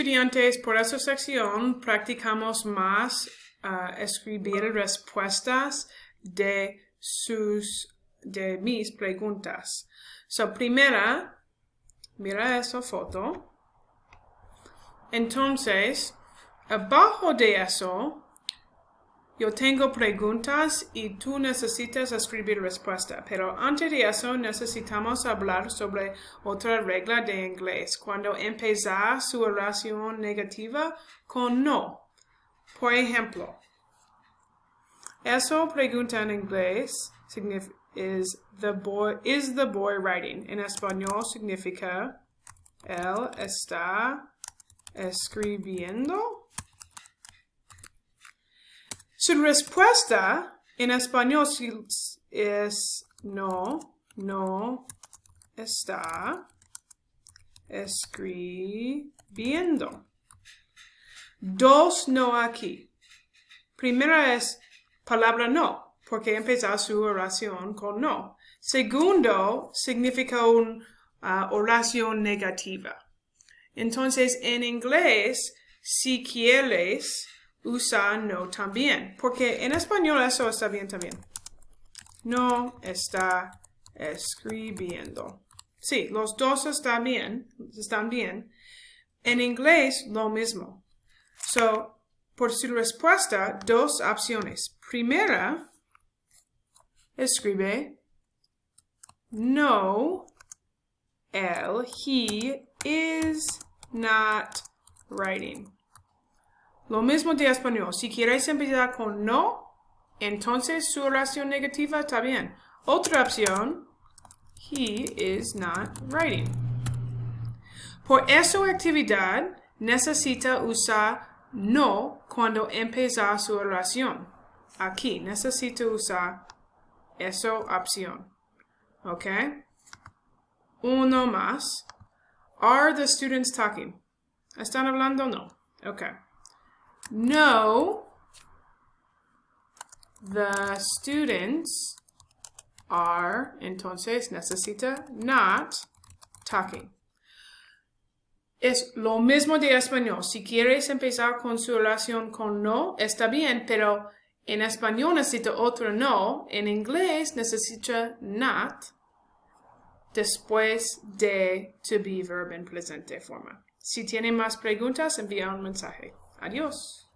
estudiantes, por esta sección practicamos más escribir respuestas de mis preguntas. So, primera, mira esa foto. Entonces, abajo de eso, yo tengo preguntas y tú necesitas escribir respuesta. Pero antes de eso, necesitamos hablar sobre otra regla de inglés. Cuando empezar su oración negativa con no. Por ejemplo, eso pregunta en inglés is the boy writing? En español significa él está escribiendo. Su respuesta en español es no está escribiendo. Dos no aquí. Primera es palabra no, porque empezar su oración con no. Segundo, significa una oración negativa. Entonces, en inglés, si quieres, usa no también, porque en español eso está bien también. No está escribiendo. Sí, los dos están bien. En inglés, lo mismo. So, por su respuesta, dos opciones. Primera, escribe no, he is not writing. Lo mismo de español. Si quieres empezar con no, entonces su oración negativa está bien. Otra opción, he is not writing. Por esa actividad, necesita usar no cuando empezar su oración. Aquí, necesita usar esa opción. ¿Ok? Uno más. Are the students talking? ¿Están hablando o no? Ok. No, the students are, entonces necesita not talking. Es lo mismo de español. Si quieres empezar con su oración con no, está bien, pero en español necesita otro no. En inglés necesita not después de to be verb en presente forma. Si tienen más preguntas, envía un mensaje. Adiós.